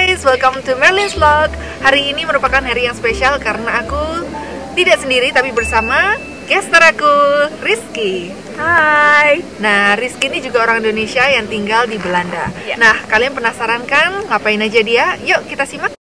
guys, welcome to Merlin's Vlog. Hari ini merupakan hari yang spesial karena aku tidak sendiri tapi bersama guester aku, Rizky. Hai. Nah, Rizky ini juga orang Indonesia yang tinggal di Belanda. Ya. Nah, kalian penasaran kan ngapain aja dia? Yuk kita simak.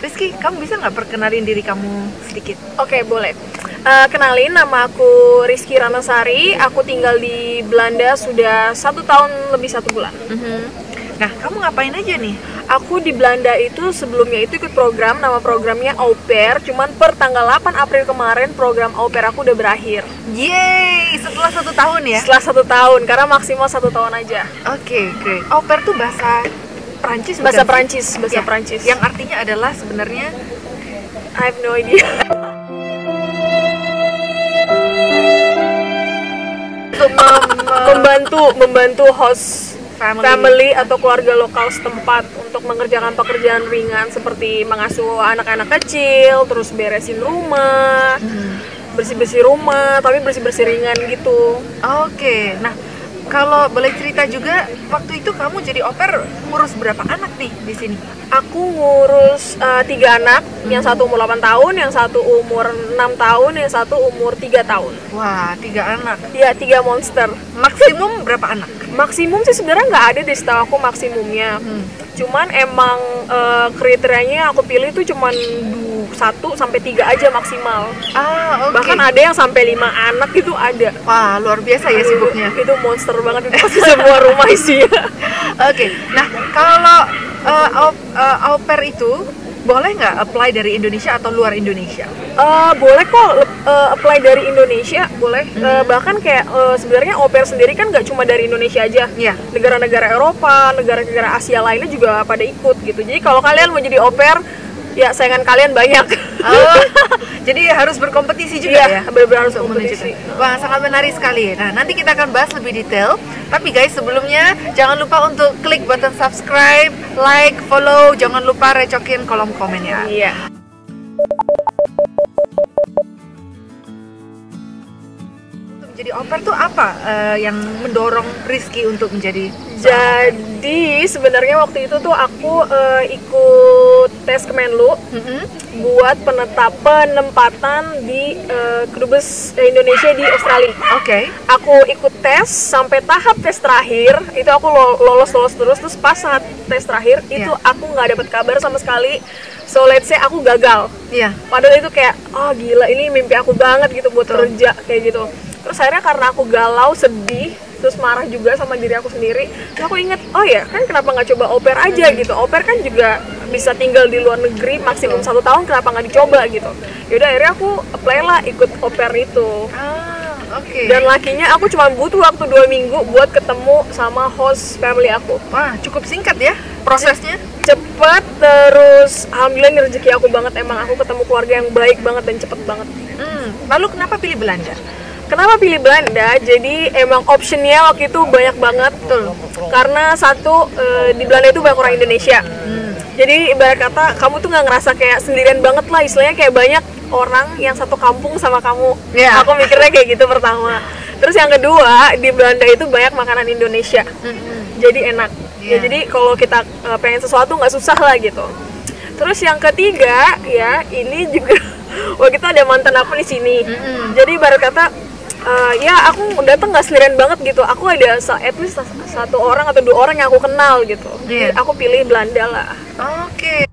Rizky, kamu bisa nggak perkenalin diri kamu sedikit? Oke, boleh. Kenalin, nama aku Rizky Ranasari. Aku tinggal di Belanda sudah 1 tahun lebih 1 bulan. Nah, kamu ngapain aja nih? Aku di Belanda itu sebelumnya itu ikut program, nama programnya Au Pair. Cuman per tanggal 8 April kemarin program Au Pair aku udah berakhir. Yeay, setelah 1 tahun ya? Setelah 1 tahun, karena maksimal 1 tahun aja. Oke, great. Au pair tuh bahasa Prancis, Bahasa bukan sih? Prancis, bahasa Ya, Prancis. yang artinya adalah sebenarnya I have no idea. untuk membantu host family atau keluarga lokal setempat untuk mengerjakan pekerjaan ringan seperti mengasuh anak-anak kecil, terus beresin rumah, bersih-bersih rumah, tapi bersih-bersih ringan gitu. Oke, nah kalau boleh cerita juga, waktu itu kamu jadi au pair ngurus berapa anak nih di sini? Aku ngurus 3 anak, yang satu umur 8 tahun, yang satu umur 6 tahun, yang satu umur 3 tahun. Wah, 3 anak. Ya, 3 monster. Maksimum berapa anak? Maksimum sih sebenarnya nggak ada deh setahu aku maksimumnya. Cuman emang kriterianya aku pilih tuh cuman 1 sampai 3 aja maksimal. Ah, oke. Bahkan ada yang sampai 5 anak itu ada. Wah, luar biasa ya sibuknya. Itu monster banget, itu pasti semua rumah isinya. Oke, nah kalau au pair itu boleh nggak apply dari Indonesia atau luar Indonesia? Boleh kok apply dari Indonesia, boleh. Bahkan kayak sebenarnya au pair sendiri kan nggak cuma dari Indonesia aja. Iya. Negara-negara Eropa, negara-negara Asia lainnya juga pada ikut gitu. Jadi kalau kalian mau jadi au pair, ya saingan kalian banyak. Oh, jadi harus berkompetisi juga ya? Benar-benar harus Untuk kompetisi. menunjukkan. Wah, sangat menarik sekali. Nah, nanti kita akan bahas lebih detail. Tapi guys, sebelumnya jangan lupa untuk klik button subscribe, like, follow. Jangan lupa recokin kolom komen ya. Iya. Untuk menjadi au pair tuh apa yang mendorong Rizky untuk menjadi? Jadi sebenarnya waktu itu tuh aku ikut tes Kemenlu buat penempatan di kedubes Indonesia di Australia. Oke. Aku ikut tes sampai tahap tes terakhir, itu aku lolos terus pas saat tes terakhir itu aku nggak dapat kabar sama sekali. So let's say aku gagal. Iya. Padahal itu kayak, oh gila ini mimpi aku banget gitu buat kerja kayak gitu. Terus akhirnya karena aku galau, sedih, terus marah juga sama diri aku sendiri, terus aku inget, oh ya kan kenapa nggak coba au pair aja gitu. Au pair kan juga bisa tinggal di luar negeri maksimum 1 tahun, kenapa nggak dicoba gitu. Yaudah akhirnya aku apply lah ikut au pair itu. Oke. Dan lakinya aku cuma butuh waktu 2 minggu buat ketemu sama host family aku. Wah, cukup singkat ya prosesnya. Cepet, terus alhamdulillah ini rezeki aku banget, emang aku ketemu keluarga yang baik banget dan cepet banget. Lalu kenapa pilih Belanda? Kenapa pilih Belanda? Jadi emang optionnya waktu itu banyak banget tuh. Karena satu, di Belanda itu banyak orang Indonesia. Jadi ibarat kata kamu tuh nggak ngerasa kayak sendirian banget lah, istilahnya kayak banyak orang yang satu kampung sama kamu. Yeah. Aku mikirnya kayak gitu pertama. Terus yang kedua, di Belanda itu banyak makanan Indonesia. Jadi enak. Ya, jadi kalau kita pengen sesuatu nggak susah lah gitu. Terus yang ketiga ya, ini juga waktu itu ada mantan aku di sini. Jadi ibarat kata ya aku datang nggak sendirian banget gitu. Aku ada at least 1 orang atau 2 orang yang aku kenal gitu. Jadi aku pilih Belanda lah. Oke.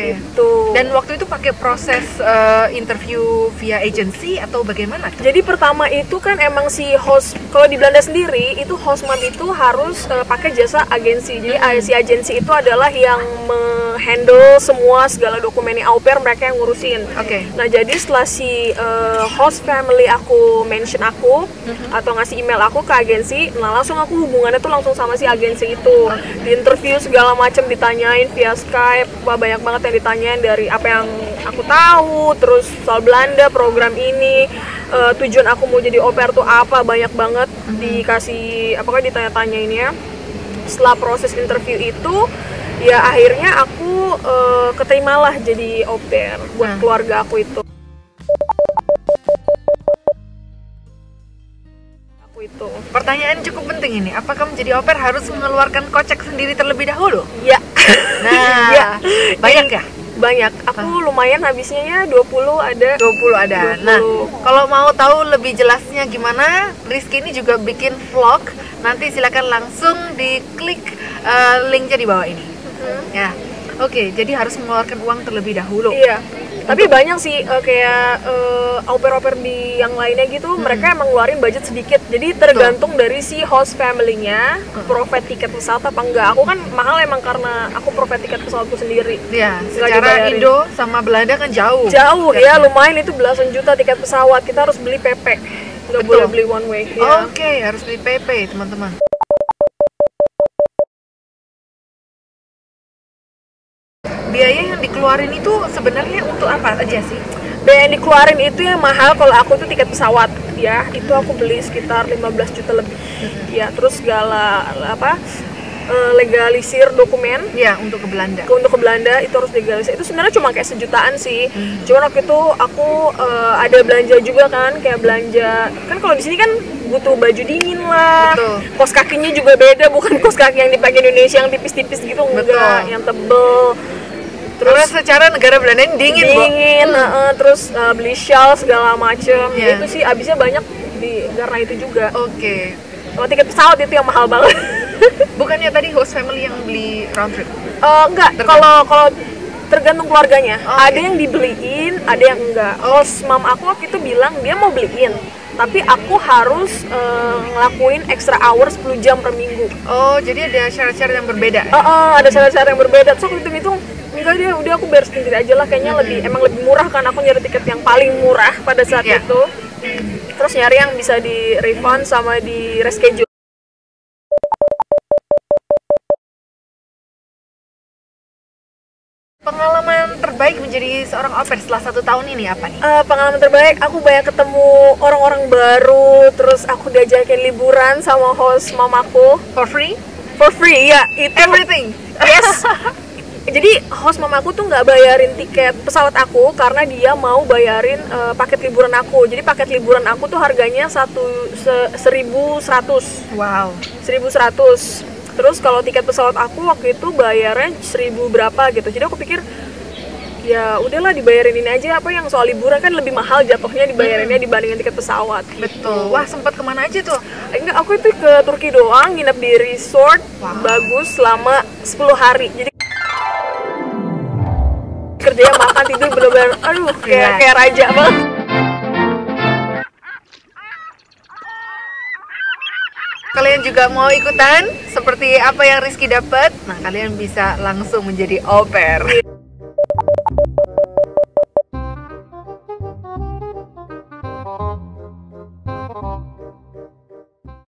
Gitu. Dan waktu itu pakai proses interview via agency atau bagaimana? Jadi pertama itu kan emang si host, kalau di Belanda sendiri itu hostman itu harus pakai jasa agensi. Jadi si agensi itu adalah yang handle semua segala dokumennya au pair, mereka yang ngurusin. Oke. Nah jadi setelah si host family aku mention aku atau ngasih email aku ke agensi, nah langsung aku hubungannya tuh langsung sama si agensi itu. Di interview segala macam, ditanyain via Skype, wah banyak banget yang ditanyain dari apa yang aku tahu, terus soal Belanda, program ini, tujuan aku mau jadi au pair tuh apa, banyak banget dikasih, apakah ditanya-tanyainnya. Setelah proses interview itu Ya akhirnya aku keterimalah jadi au pair buat keluarga aku itu. Pertanyaan cukup penting ini, apakah menjadi au pair harus mengeluarkan kocek sendiri terlebih dahulu? Ya. Nah, Ya. banyak ya? Banyak, aku lumayan habisnya ya 20 ada. 20 ada. 20. Nah, kalau mau tahu lebih jelasnya gimana, Rizky ini juga bikin vlog. Nanti silakan langsung diklik linknya di bawah ini. Ya, oke. Jadi harus mengeluarkan uang terlebih dahulu. Iya. Tapi banyak sih kayak au pair di yang lainnya gitu, mereka emang ngeluarin budget sedikit. Jadi tergantung dari si host family-nya provide tiket pesawat apa enggak. Aku kan mahal emang karena aku provide tiket pesawatku sendiri. Iya. Nggak Secara dibayarin. Indo sama Belanda kan jauh. Jauh ya, lumayan itu belasan juta tiket pesawat. Kita harus beli PP. Nggak boleh beli one way. Ya. Oke, harus beli PP, teman-teman. Biaya yang dikeluarin itu sebenarnya untuk apa aja sih? Biaya yang dikeluarin itu yang mahal kalau aku tuh tiket pesawat ya, itu aku beli sekitar 15 juta lebih. Ya, terus segala legalisir dokumen Ya, untuk ke Belanda. untuk ke Belanda itu harus legalisir. Itu sebenarnya cuma kayak sejutaan sih. Cuman waktu itu aku ada belanja juga kan, kayak belanja kan kalau di sini kan butuh baju dingin lah. Betul. Kos kakinya juga beda, bukan kos kaki yang dipakai Indonesia yang tipis-tipis gitu, enggak, Betul. yang tebel. Karena secara negara Belanda ini dingin, Bu. Terus beli shawl segala macem. Iya. Itu sih habisnya banyak karena itu juga. Oke. Kalau tiket pesawat itu yang mahal banget. Bukannya tadi host family yang beli round trip? Enggak, kalau tergantung keluarganya. Oke. Ada yang dibeliin, ada yang enggak. Host mam aku waktu itu bilang dia mau beliin, tapi aku harus ngelakuin extra hour 10 jam per minggu. Oh, jadi ada syarat-syarat yang berbeda. Ada syarat-syarat yang berbeda. Terus aku hitung-hitung, enggak dia udah aku bayar sendiri aja lah, kayaknya emang lebih murah kan, aku nyari tiket yang paling murah pada saat Iya. itu. Terus nyari yang bisa di refund sama di reschedule. Pengalaman terbaik menjadi seorang au pair setelah 1 tahun ini apa nih? Pengalaman terbaik, aku banyak ketemu orang-orang baru, terus aku diajakin liburan sama host mamaku For free? for free ya, itu Everything? yes. Jadi host mamaku tuh nggak bayarin tiket pesawat aku karena dia mau bayarin paket liburan aku. Jadi paket liburan aku tuh harganya 1.100. Wow. 1.100. Terus kalau tiket pesawat aku waktu itu bayarnya 1.000 berapa gitu. Jadi aku pikir ya udahlah dibayarin ini aja, apa yang soal liburan kan lebih mahal jatuhnya dibayarinnya dibandingin tiket pesawat. Betul. Wah, sempat kemana aja tuh? Enggak, aku itu ke Turki doang, nginep di resort bagus selama 10 hari. Jadi kerjanya makan tidur bener-bener aduh kayak raja banget. Kalian juga mau ikutan seperti apa yang Rizky dapat? Nah, kalian bisa langsung menjadi au pair.